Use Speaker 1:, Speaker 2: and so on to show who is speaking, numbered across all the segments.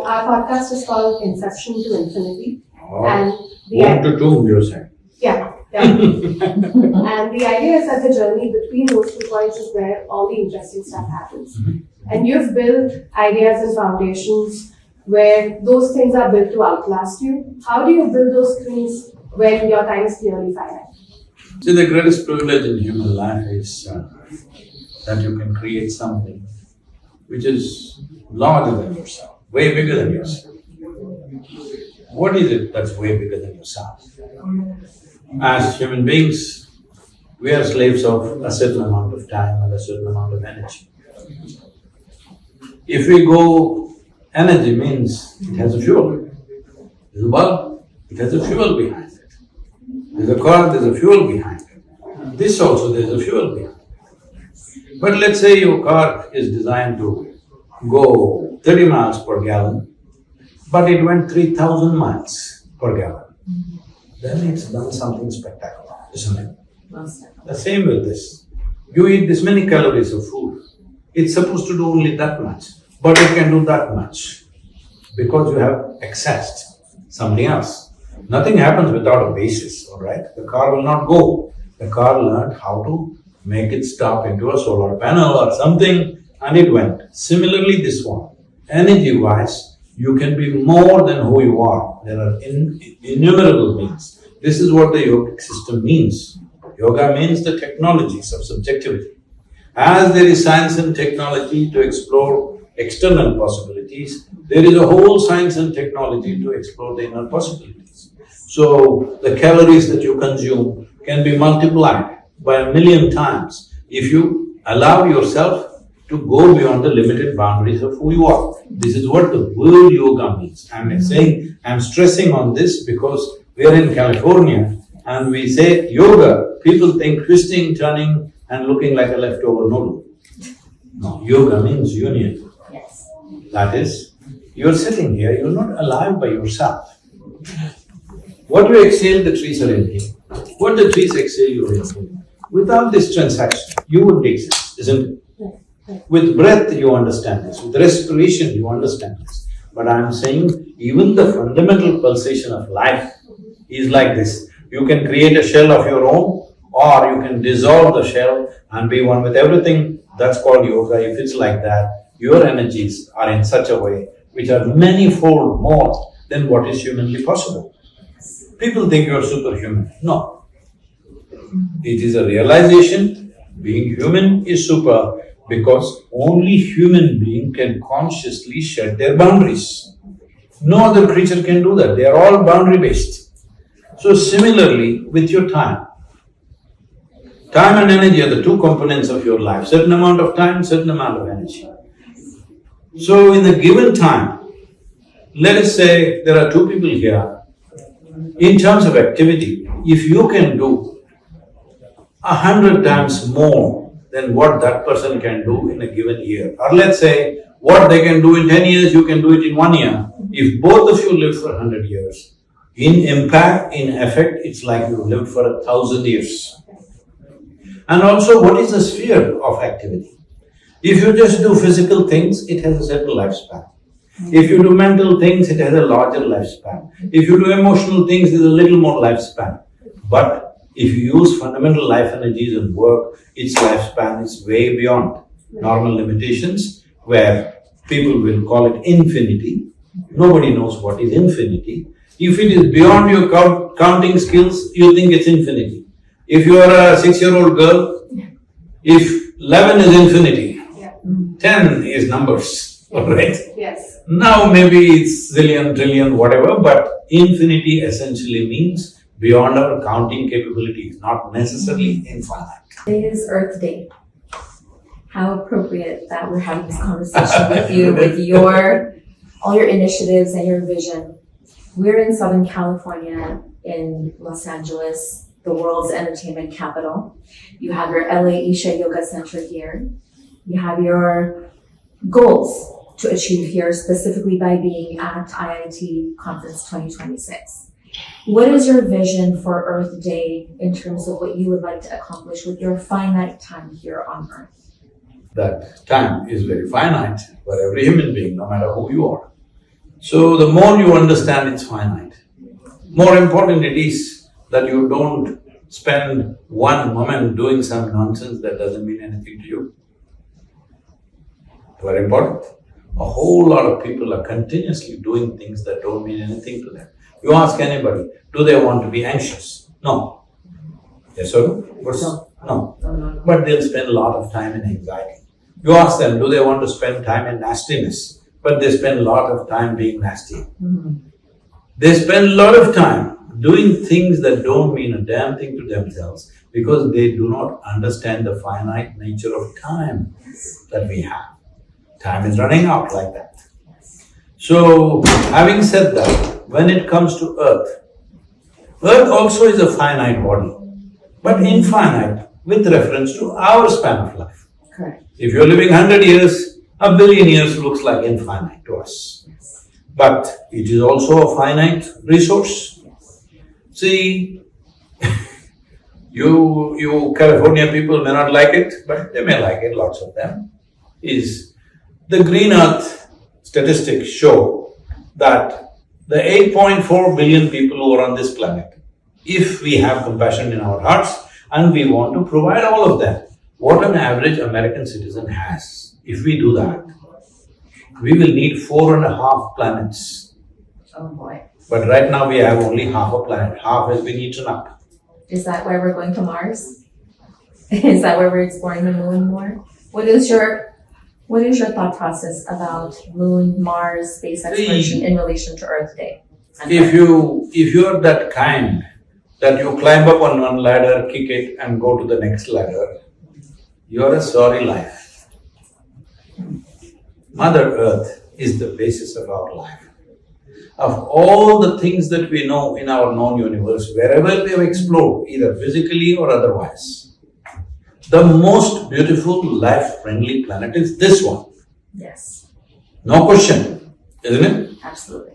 Speaker 1: our podcast is called Inception to Infinity.
Speaker 2: Oh,
Speaker 1: And
Speaker 2: 1 to 2, you're saying.
Speaker 1: Yeah. And the idea is that the journey between those 2 points is where all the interesting stuff happens. And you've built ideas and foundations where those things are built to outlast you. How do you build those things when your time is clearly finite?
Speaker 2: See, the greatest privilege in human life is that you can create something which is larger than yourself, way bigger than yourself. What is it that's way bigger than yourself? As human beings, we are slaves of a certain amount of time and a certain amount of energy. If we go, energy means it has a fuel. There's a bulb, it has a fuel behind it. There's a car, there's a fuel behind it. This also, there's a fuel behind it. But let's say your car is designed to go 30 miles per gallon, but it went 3,000 miles per gallon. Then it's done something spectacular, isn't it? The same with this. You eat this many calories of food, it's supposed to do only that much, but it can do that much because you have accessed something else. Nothing happens without a basis, all right? The car will not go. The car learned how to make it stop into a solar panel or something, and it went. Similarly, this one, energy-wise, you can be more than who you are. There are innumerable means. This is what the yogic system means. Yoga means the technologies of subjectivity. As there is science and technology to explore external possibilities, there is a whole science and technology to explore the inner possibilities. So, the calories that you consume can be multiplied by 1,000,000 times if you allow yourself to go beyond the limited boundaries of who you are. This is what the word yoga means. I'm stressing on this because we are in California and we say yoga, people think twisting, turning and looking like a leftover noodle. No, yoga means union.
Speaker 1: Yes.
Speaker 2: That is, you're sitting here, you're not alive by yourself. What you exhale, the trees are in here. What the trees exhale, you're in here. Without this transaction, you wouldn't exist, isn't it? With breath, you understand this. With respiration, you understand this. But I'm saying, even the fundamental pulsation of life is like this. You can create a shell of your own, or you can dissolve the shell and be one with everything. That's called yoga. If it's like that, your energies are in such a way which are many-fold more than what is humanly possible. People think you're superhuman. No. It is a realization, being human is super, because only human being can consciously shed their boundaries. No other creature can do that, they are all boundary-based. So similarly, with your time and energy are the 2 components of your life, certain amount of time, certain amount of energy. So in the given time, let us say there are 2 people here, in terms of activity, if you can do 100 times more than what that person can do in a given year. Or let's say, what they can do in 10 years, you can do it in 1 year. If both of you live for 100 years, in impact, in effect, it's like you lived for 1,000 years. And also, what is the sphere of activity? If you just do physical things, it has a certain lifespan. If you do mental things, it has a larger lifespan. If you do emotional things, there's a little more lifespan. But if you use fundamental life energies and work, its lifespan is way beyond normal limitations, where people will call it infinity. Nobody knows what is infinity. If it is beyond your counting skills, you think it's infinity. If you are a 6-year-old girl, if 11 is infinity, 10 is numbers, alright?
Speaker 1: Yes.
Speaker 2: Now maybe it's zillion, trillion, whatever, but infinity essentially means beyond our counting capabilities, not necessarily infinite.
Speaker 3: Today is Earth Day. How appropriate that we're having this conversation with you, with all your initiatives and your vision. We're in Southern California, in Los Angeles, the world's entertainment capital. You have your LA Isha Yoga Center here. You have your goals to achieve here, specifically by being at IIT Conference 2026. What is your vision for Earth Day in terms of what you would like to accomplish with your finite time here on Earth?
Speaker 2: That time is very finite for every human being, no matter who you are. So the more you understand it's finite, more important it is that you don't spend one moment doing some nonsense that doesn't mean anything to you. Very important. A whole lot of people are continuously doing things that don't mean anything to them. You ask anybody, do they want to be anxious? No. Yes or no? No. But they'll spend a lot of time in anxiety. You ask them, do they want to spend time in nastiness? But they spend a lot of time being nasty. They spend a lot of time doing things that don't mean a damn thing to themselves because they do not understand the finite nature of time that we have. Time is running out like that. So, having said that, when it comes to Earth, Earth also is a finite body, but infinite with reference to our span of life.
Speaker 3: Correct.
Speaker 2: If you're living 100 years, a billion years looks like infinite to us. But it is also a finite resource. See, you California people may not like it, but they may like it, lots of them, is the green earth statistics show that the 8.4 billion people who are on this planet, if we have compassion in our hearts and we want to provide all of them, what an average American citizen has, if we do that, we will need 4.5 planets.
Speaker 3: Oh boy.
Speaker 2: But right now we have only half a planet, half has been eaten up.
Speaker 3: Is that why we're going to Mars? Is that where we're exploring the moon more? What is your thought process about moon, Mars, space exploration in relation to Earth Day?
Speaker 2: If you're that kind that you climb up on one ladder, kick it and go to the next ladder, you're a sorry life. Mother Earth is the basis of our life. Of all the things that we know in our known universe, wherever we have explored, either physically or otherwise, the most beautiful, life-friendly planet is this one.
Speaker 3: Yes.
Speaker 2: No question, isn't it?
Speaker 3: Absolutely.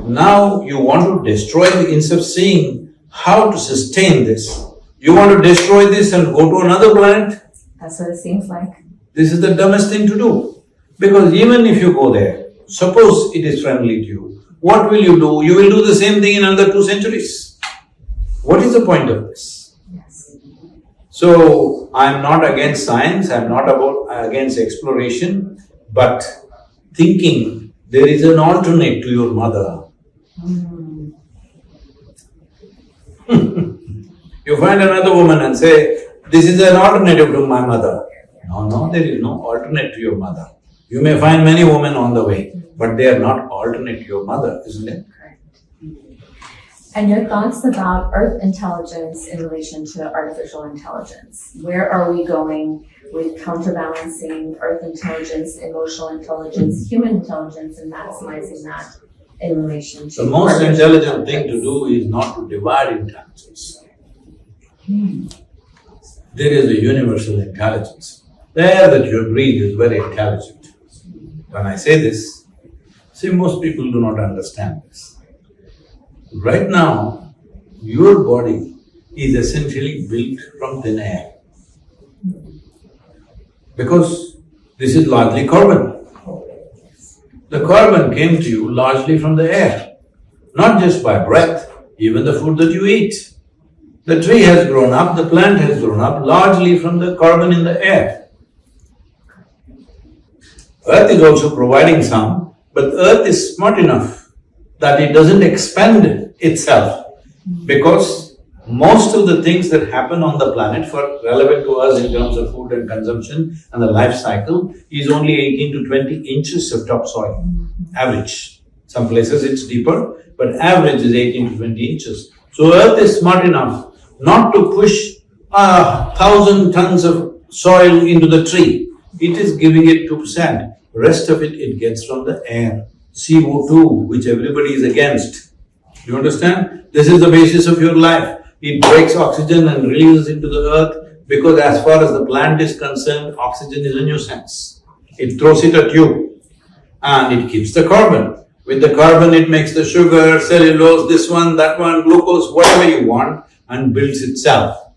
Speaker 2: Now you want to destroy instead of seeing how to sustain this, you want to destroy this and go to another planet?
Speaker 3: That's what it seems like.
Speaker 2: This is the dumbest thing to do. Because even if you go there, suppose it is friendly to you, what will you do? You will do the same thing in another 2 centuries. What is the point of this?
Speaker 3: Yes.
Speaker 2: So, I'm not against science, I'm not against exploration, but thinking there is an alternate to your mother. You find another woman and say, this is an alternative to my mother. No, there is no alternate to your mother. You may find many women on the way, but they are not alternate to your mother, isn't it?
Speaker 3: And your thoughts about Earth intelligence in relation to artificial intelligence? Where are we going with counterbalancing Earth intelligence, emotional intelligence, human intelligence, and maximizing that in relation to…
Speaker 2: The most intelligent thing to do is not to divide intelligence. There is a universal intelligence. The air that you breathe is very intelligent. When I say this, see, most people do not understand this. Right now, your body is essentially built from thin air. Because this is largely carbon. The carbon came to you largely from the air, not just by breath, even the food that you eat. The tree has grown up, the plant has grown up largely from the carbon in the air. Earth is also providing some, but Earth is smart enough that it doesn't expand itself because most of the things that happen on the planet for relevant to us in terms of food and consumption and the life cycle is only 18 to 20 inches of topsoil, average. Some places it's deeper, but average is 18 to 20 inches. So Earth is smart enough not to push 1,000 tons of soil into the tree. It is giving it 2%. Rest of it gets from the air. CO2, which everybody is against. You understand? This is the basis of your life. It breaks oxygen and releases into the earth because as far as the plant is concerned, oxygen is a nuisance. It throws it at you and it keeps the carbon. With the carbon, it makes the sugar, cellulose, this one, that one, glucose, whatever you want and builds itself.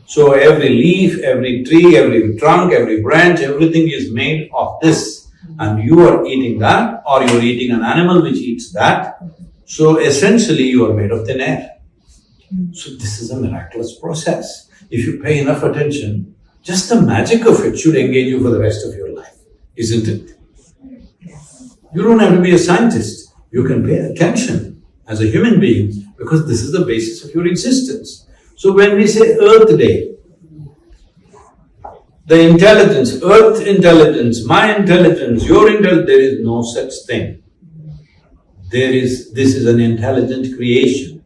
Speaker 2: So every leaf, every tree, every trunk, every branch, everything is made of this. and you are eating that, or you are eating an animal which eats that. So essentially you are made of thin air. So this is a miraculous process. If you pay enough attention, just the magic of it should engage you for the rest of your life, isn't it? You don't have to be a scientist. You can pay attention as a human being because this is the basis of your existence. So when we say Earth Day, the intelligence, Earth intelligence, my intelligence, your intelligence, there is no such thing. This is an intelligent creation.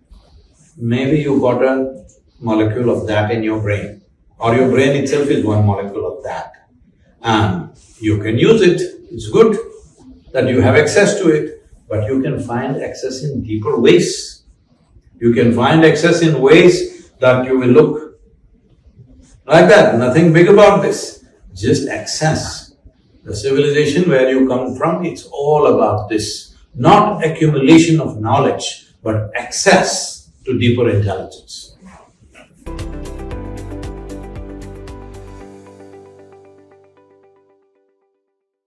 Speaker 2: Maybe you got a molecule of that in your brain, or your brain itself is one molecule of that. And you can use it, it's good that you have access to it, but you can find access in deeper ways. You can find access in ways that you will look like that, nothing big about this, just access. The civilization where you come from, it's all about this, not accumulation of knowledge, but access to deeper intelligence.